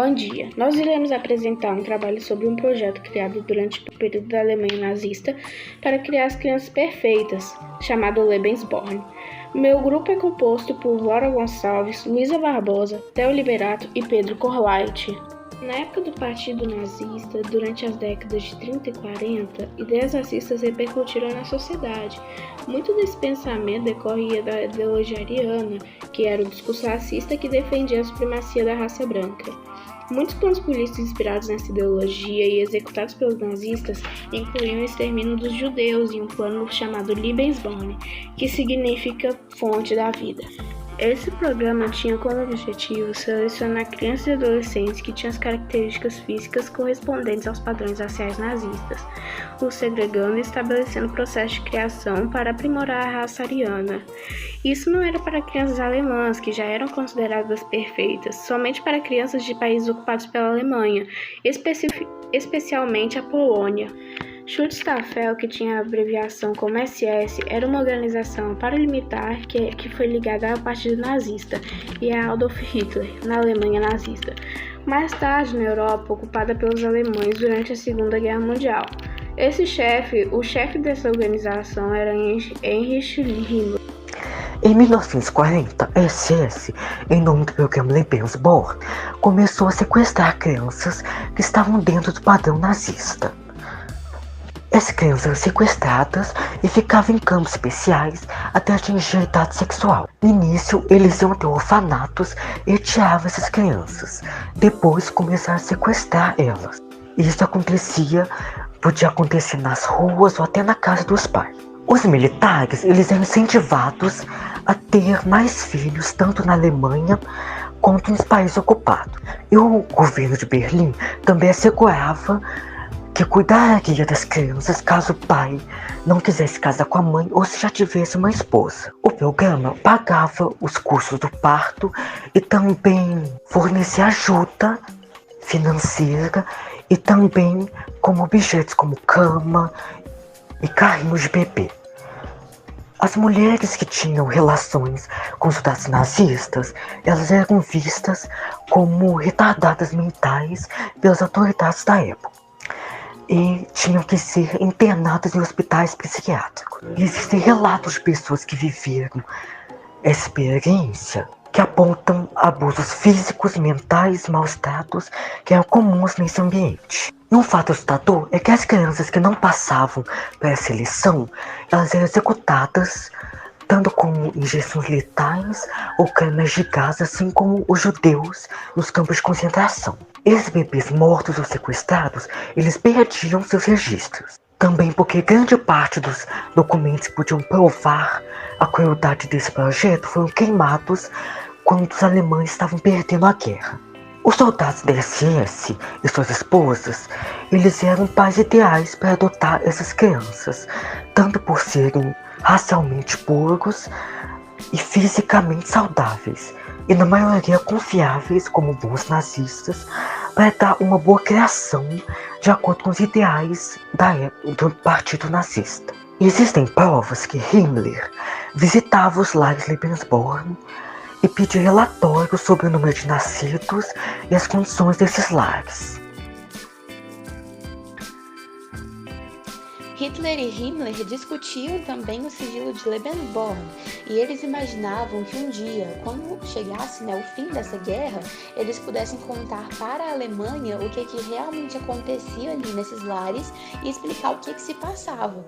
Bom dia! Nós iremos apresentar um trabalho sobre um projeto criado durante o período da Alemanha nazista para criar as crianças perfeitas, chamado Lebensborn. Meu grupo é composto por Laura Gonçalves, Luísa Barbosa, Theo Liberato e Pedro Corlait. Na época do Partido Nazista, durante as décadas de 30 e 40, ideias racistas repercutiram na sociedade. Muito desse pensamento decorria da ideologia ariana, que era o discurso racista que defendia a supremacia da raça branca. Muitos planos políticos inspirados nessa ideologia e executados pelos nazistas incluíam o extermínio dos judeus em um plano chamado Lebensborn, que significa fonte da vida. Esse programa tinha como objetivo selecionar crianças e adolescentes que tinham as características físicas correspondentes aos padrões raciais nazistas, os segregando e estabelecendo processo de criação para aprimorar a raça ariana. Isso não era para crianças alemãs, que já eram consideradas perfeitas, somente para crianças de países ocupados pela Alemanha, especialmente a Polônia. Schutzstaffel, que tinha a abreviação como SS, era uma organização paramilitar que foi ligada ao Partido Nazista e a Adolf Hitler, na Alemanha nazista. Mais tarde, na Europa, ocupada pelos alemães durante a Segunda Guerra Mundial. O chefe dessa organização era Heinrich Himmler. Em 1940, a SS, em nome do programa Lebensborn, começou a sequestrar crianças que estavam dentro do padrão nazista. Essas crianças eram sequestradas e ficavam em campos especiais até atingir a idade sexual. No início, eles iam até orfanatos e tiravam essas crianças. Depois, começaram a sequestrar elas. Isso podia acontecer nas ruas ou até na casa dos pais. Os militares, eles eram incentivados a ter mais filhos, tanto na Alemanha quanto nos países ocupados. E o governo de Berlim também assegurava que cuidaria das crianças caso o pai não quisesse casar com a mãe ou se já tivesse uma esposa. O programa pagava os custos do parto e também fornecia ajuda financeira e também como objetos como cama e carrinhos de bebê. As mulheres que tinham relações com soldados nazistas, elas eram vistas como retardadas mentais pelas autoridades da época e tinham que ser internadas em hospitais psiquiátricos. Existem relatos de pessoas que viveram essa experiência que apontam abusos físicos, mentais, maus-tratos que eram comuns nesse ambiente. E um fato assustador é que as crianças que não passavam pela seleção, elas eram executadas tanto com injeções letais ou câmeras de gás, assim como os judeus nos campos de concentração. Esses bebês mortos ou sequestrados, eles perdiam seus registros. Também porque grande parte dos documentos que podiam provar a crueldade desse projeto foram queimados quando os alemães estavam perdendo a guerra. Os soldados da SS e suas esposas, eles eram pais ideais para adotar essas crianças, tanto por serem racialmente puros e fisicamente saudáveis, e na maioria confiáveis como bons nazistas, para dar uma boa criação de acordo com os ideais do partido nazista. E existem provas que Himmler visitava os lares Lebensborn e pedia relatórios sobre o número de nascidos e as condições desses lares. Hitler e Himmler discutiam também o sigilo de Lebensborn, e eles imaginavam que um dia, quando chegasse o fim dessa guerra, eles pudessem contar para a Alemanha o que realmente acontecia ali nesses lares e explicar o que se passava.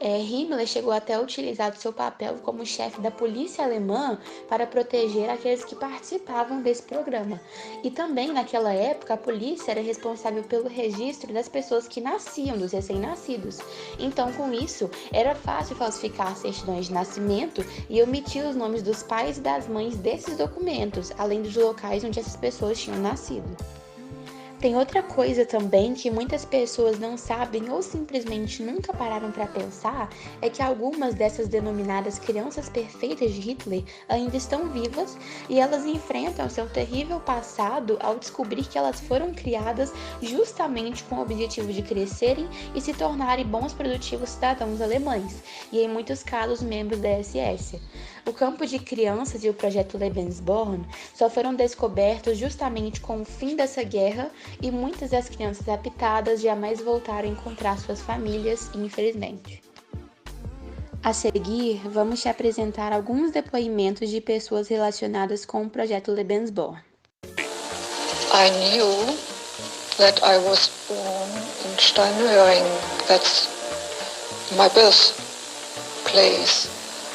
Himmler chegou até a utilizar o seu papel como chefe da polícia alemã para proteger aqueles que participavam desse programa. E também, naquela época, a polícia era responsável pelo registro das pessoas que nasciam, dos recém-nascidos. Então, com isso, era fácil falsificar certidões de nascimento e omitir os nomes dos pais e das mães desses documentos, além dos locais onde essas pessoas tinham nascido. Tem outra coisa também que muitas pessoas não sabem ou simplesmente nunca pararam para pensar, é que algumas dessas denominadas crianças perfeitas de Hitler ainda estão vivas e elas enfrentam seu terrível passado ao descobrir que elas foram criadas justamente com o objetivo de crescerem e se tornarem bons produtivos cidadãos alemães, e em muitos casos membros da SS. O campo de crianças e o projeto Lebensborn só foram descobertos justamente com o fim dessa guerra e muitas das crianças raptadas jamais voltaram a encontrar suas famílias, infelizmente. A seguir, vamos te apresentar alguns depoimentos de pessoas relacionadas com o projeto Lebensborn. I knew that I was born in Steinhöring, that's my birthplace,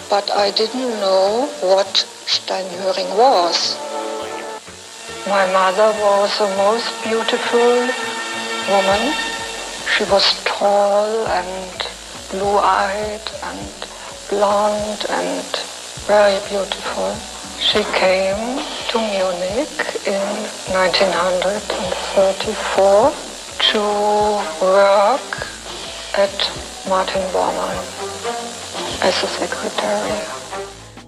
but I didn't know what Steinhöring was. My mother was the most beautiful woman. She was tall and blue-eyed and blonde and very beautiful. She came to Munich in 1934 to work at Martin Bormann as a secretary.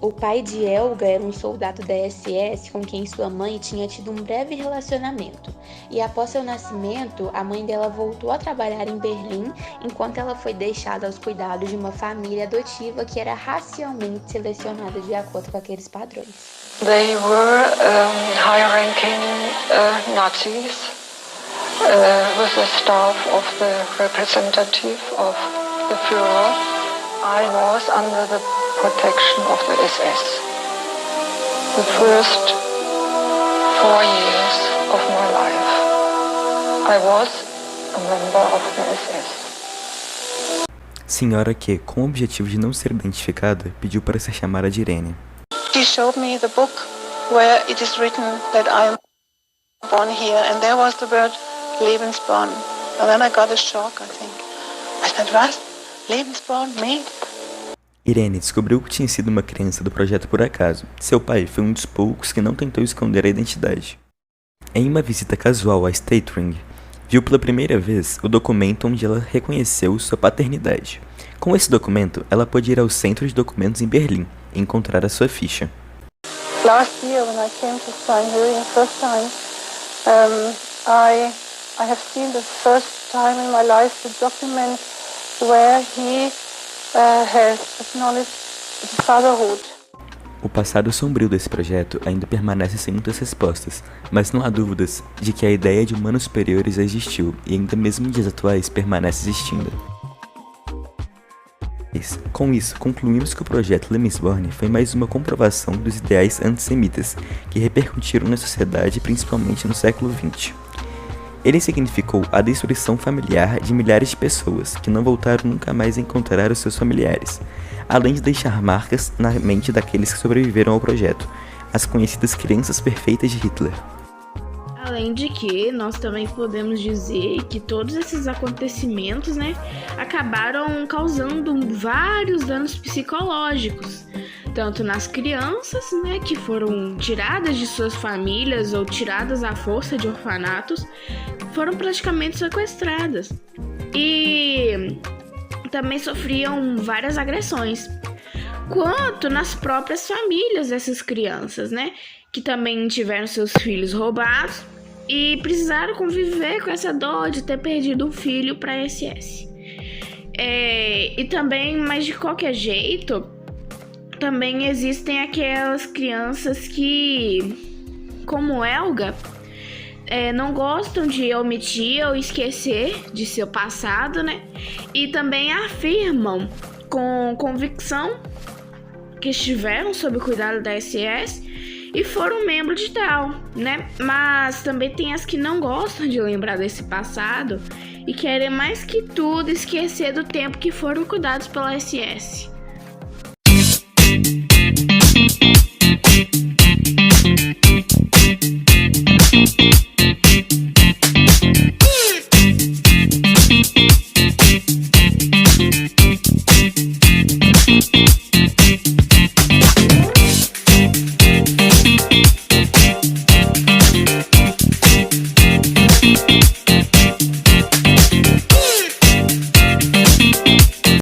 O pai de Helga era um soldado da SS com quem sua mãe tinha tido um breve relacionamento, e após seu nascimento, a mãe dela voltou a trabalhar em Berlim enquanto ela foi deixada aos cuidados de uma família adotiva que era racialmente selecionada de acordo com aqueles padrões. They were high-ranking Nazis with the staff of the representative of the Führer. I was under the protection of the SS. The first 4 years of my life, I was a member of the SS. Senhora que, com o objetivo de não ser identificada, pediu para ser chamada de Irene. She showed me the book where it is written that I am born here, and there was the word Lebensborn. And then I got a shock, I think. I said, what? Lebensborn? Me? Irene descobriu que tinha sido uma criança do projeto por acaso. Seu pai foi um dos poucos que não tentou esconder a identidade. Em uma visita casual a Statring, viu pela primeira vez o documento onde ela reconheceu sua paternidade. Com esse documento, ela pôde ir ao centro de documentos em Berlim e encontrar a sua ficha. Last year when I came to Steinhöring first time, I have seen the first time in my life the document where he has acknowledged fatherhood. O passado sombrio desse projeto ainda permanece sem muitas respostas, mas não há dúvidas de que a ideia de humanos superiores existiu e ainda mesmo em dias atuais permanece existindo. Com isso, concluímos que o projeto Lebensborn foi mais uma comprovação dos ideais antissemitas que repercutiram na sociedade principalmente no século XX. Ele significou a destruição familiar de milhares de pessoas que não voltaram nunca mais a encontrar os seus familiares, além de deixar marcas na mente daqueles que sobreviveram ao projeto, as conhecidas crianças perfeitas de Hitler. Além de que nós também podemos dizer que todos esses acontecimentos, acabaram causando vários danos psicológicos, tanto nas crianças, que foram tiradas de suas famílias ou tiradas à força de orfanatos, foram praticamente sequestradas e também sofriam várias agressões, quanto nas próprias famílias dessas crianças, que também tiveram seus filhos roubados e precisaram conviver com essa dor de ter perdido um filho para a SS. E também, mas de qualquer jeito, também existem aquelas crianças que, como Helga, não gostam de omitir ou esquecer de seu passado, e também afirmam com convicção que estiveram sob o cuidado da SS e foram membros de tal, Mas também tem as que não gostam de lembrar desse passado e querem mais que tudo esquecer do tempo que foram cuidados pela SS.